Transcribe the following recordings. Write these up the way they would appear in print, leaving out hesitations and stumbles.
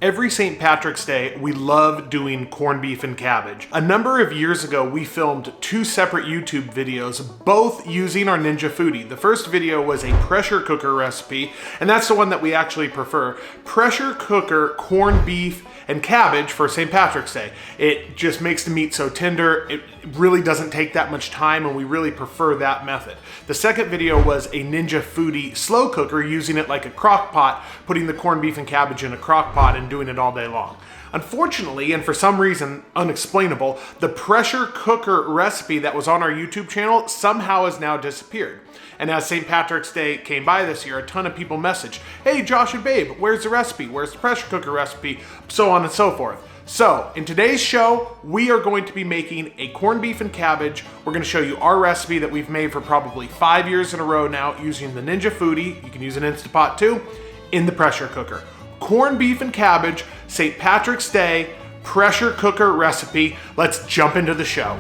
Every St. Patrick's Day, we love doing corned beef and cabbage. A number of years ago, we filmed 2 separate YouTube videos, both using our Ninja Foodi. The first video was a pressure cooker recipe, and that's the one that we actually prefer. Pressure cooker corned beef and cabbage for St. Patrick's Day. It just makes the meat so tender. It really doesn't take that much time, and we really prefer that method. The second video was a Ninja Foodi slow cooker, using it like a crock pot, putting the corned beef and cabbage in a crock pot and doing it all day long. Unfortunately, and for some reason unexplainable, the pressure cooker recipe that was on our YouTube channel somehow has now disappeared. And as St. Patrick's Day came by this year, a ton of people messaged, "Hey, Josh and Babe, where's the recipe? Where's the pressure cooker recipe?" So on and so forth. So in today's show, we are going to be making a corned beef and cabbage. We're going to show you our recipe that we've made for probably 5 years in a row now, using the Ninja Foodi. You can use an Instant Pot too, in the pressure cooker. Corned beef and cabbage, St. Patrick's Day, pressure cooker recipe. Let's jump into the show.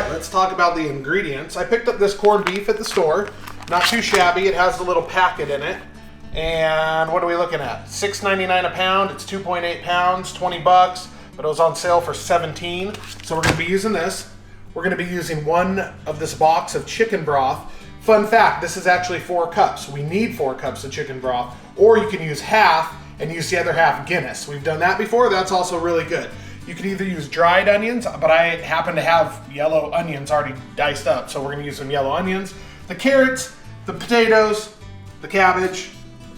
Let's talk about the ingredients. I picked up this corned beef at the store. Not too shabby. It has the little packet in it. And what are we looking at? $6.99 a pound. It's 2.8 pounds, 20 bucks, but it was on sale for 17. So we're going to be using this. We're going to be using one of this box of chicken broth. Fun fact, this is actually 4 cups. We need 4 cups of chicken broth, or you can use half and use the other half Guinness. We've done that before. That's also really good. You can either use dried onions, but I happen to have yellow onions already diced up, so we're gonna use some yellow onions. The carrots, the potatoes, the cabbage,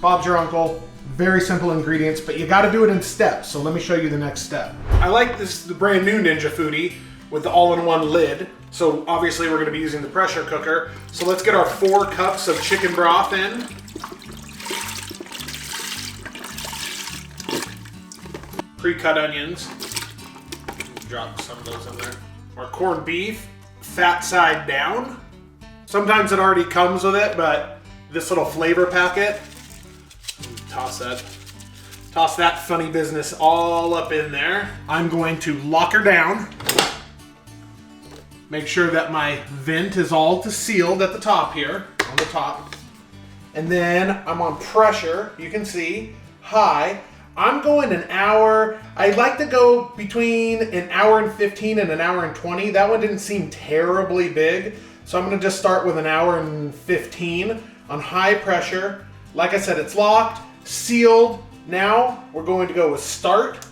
Bob's your uncle. Very simple ingredients, but you gotta do it in steps, so let me show you the next step. I like the brand new Ninja Foodi with the all-in-one lid, so obviously we're gonna be using the pressure cooker. So let's get our 4 cups of chicken broth in. Pre-cut onions. Drop some of those in there. Our corned beef, fat side down. Sometimes it already comes with it, but this little flavor packet, toss that funny business all up in there. I'm going to lock her down. Make sure that my vent is all sealed at the top here, on the top. And then I'm on pressure, you can see, high. I'm going an hour. I like to go between an hour and 15 and an hour and 20. That one didn't seem terribly big. So I'm gonna just start with an hour and 15 on high pressure. Like I said, it's locked, sealed. Now we're going to go with start.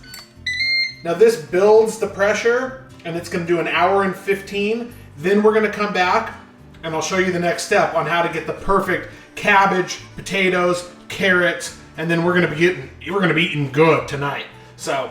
Now this builds the pressure, and it's gonna do an hour and 15. Then we're gonna come back and I'll show you the next step on how to get the perfect cabbage, potatoes, carrots, and then we're gonna be eating good tonight. So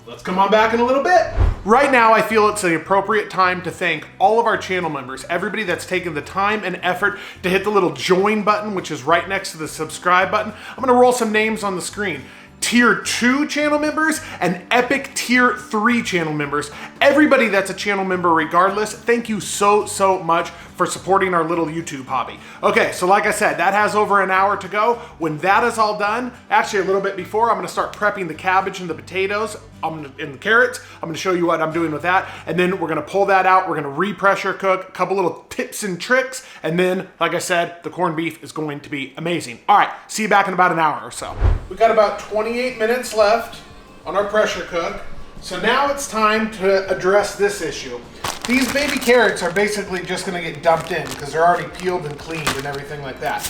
let's come on back in a little bit. Right now, I feel it's the appropriate time to thank all of our channel members, everybody that's taken the time and effort to hit the little join button, which is right next to the subscribe button. I'm gonna roll some names on the screen. Tier 2 channel members and Epic Tier 3 channel members. Everybody that's a channel member regardless, thank you so much for supporting our little YouTube hobby. Okay, so like I said, that has over an hour to go. When that is all done, actually a little bit before, I'm gonna start prepping the cabbage and the potatoes and the carrots. I'm gonna show you what I'm doing with that. And then we're gonna pull that out. We're gonna re-pressure cook, a couple little tips and tricks. And then, like I said, the corned beef is going to be amazing. All right, see you back in about an hour or so. We've got about 28 minutes left on our pressure cook. So now it's time to address this issue. These baby carrots are basically just gonna get dumped in because they're already peeled and cleaned and everything like that.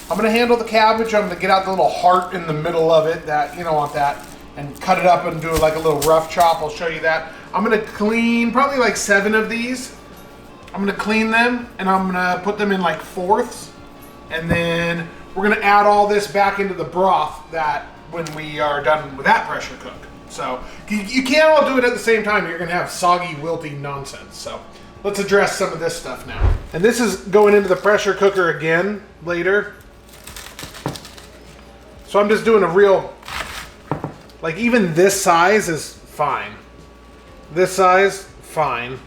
I'm gonna handle the cabbage. I'm gonna get out the little heart in the middle of it, that you don't want that, and cut it up and do like a little rough chop. I'll show you that. I'm gonna clean probably like 7 of these. I'm gonna clean them and I'm gonna put them in like fourths. And then we're gonna add all this back into the broth that when we are done with that pressure cook. So you can't all do it at the same time. You're gonna have soggy, wilty nonsense. So let's address some of this stuff now. And this is going into the pressure cooker again later. So I'm just doing a real, like even this size is fine. This size, fine.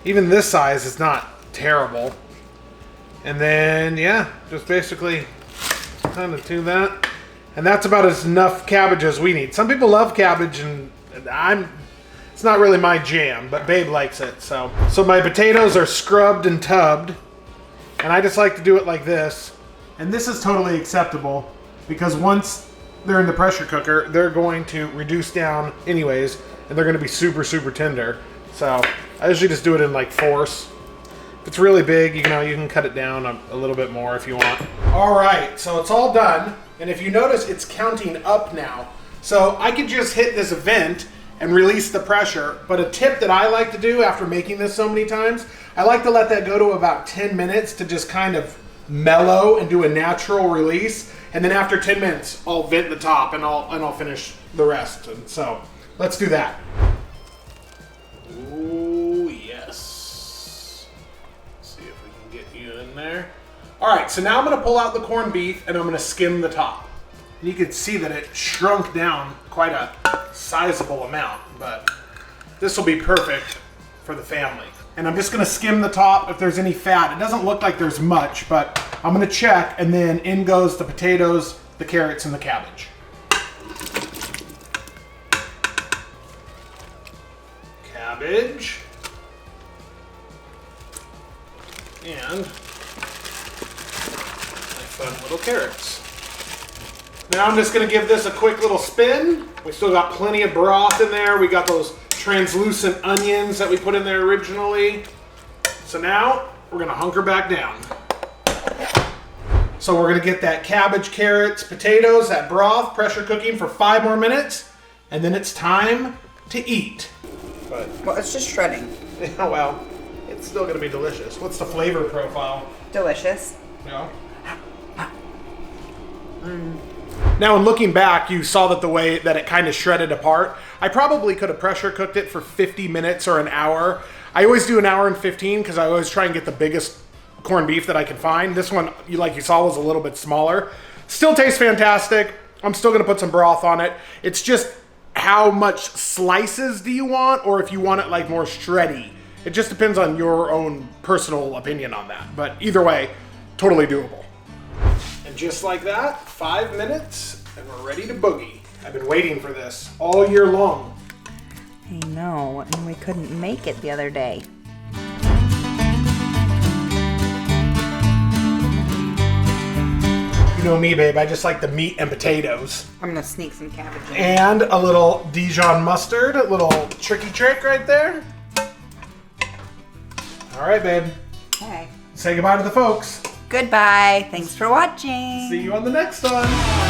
Even this size is not terrible. And then, yeah, just basically kind of do that. And that's about as enough cabbage as we need. Some people love cabbage, and it's not really my jam, but Babe likes it. So my potatoes are scrubbed and tubbed, and I just like to do it like this. And this is totally acceptable because once they're in the pressure cooker, they're going to reduce down anyways, and they're going to be super, super tender. So I usually just do it in like fourths. If it's really big, you can cut it down a little bit more if you want. All right, so it's all done. And if you notice, it's counting up now. So I could just hit this vent and release the pressure. But a tip that I like to do after making this so many times, I like to let that go to about 10 minutes to just kind of mellow and do a natural release. And then after 10 minutes, I'll vent the top and I'll finish the rest. And so let's do that. Ooh, yes. Let's see if we can get you in there. All right, so now I'm gonna pull out the corned beef and I'm gonna skim the top. You can see that it shrunk down quite a sizable amount, but this will be perfect for the family. And I'm just gonna skim the top if there's any fat. It doesn't look like there's much, but I'm gonna check, and then in goes the potatoes, the carrots, and the cabbage. Cabbage. And fun little carrots. Now I'm just gonna give this a quick little spin. We still got plenty of broth in there. We got those translucent onions that we put in there originally. So now we're gonna hunker back down. So we're gonna get that cabbage, carrots, potatoes, that broth pressure cooking for 5 more minutes, and then it's time to eat. Well, it's just shredding. Yeah, well, it's still gonna be delicious. What's the flavor profile? Delicious. No. Now, in looking back, you saw that the way that it kind of shredded apart. I probably could have pressure cooked it for 50 minutes or an hour. I always do an hour and 15 because I always try and get the biggest corned beef that I can find. This one, like you saw, was a little bit smaller. Still tastes fantastic. I'm still gonna put some broth on it. It's just how much slices do you want, or if you want it like more shreddy. It just depends on your own personal opinion on that. But either way, totally doable. And just like that, 5 minutes, and we're ready to boogie. I've been waiting for this all year long. I know, and we couldn't make it the other day. You know me, babe, I just like the meat and potatoes. I'm gonna sneak some cabbage in. And a little Dijon mustard, a little tricky trick right there. All right, babe. Okay. Say goodbye to the folks. Goodbye. Thanks for watching. See you on the next one.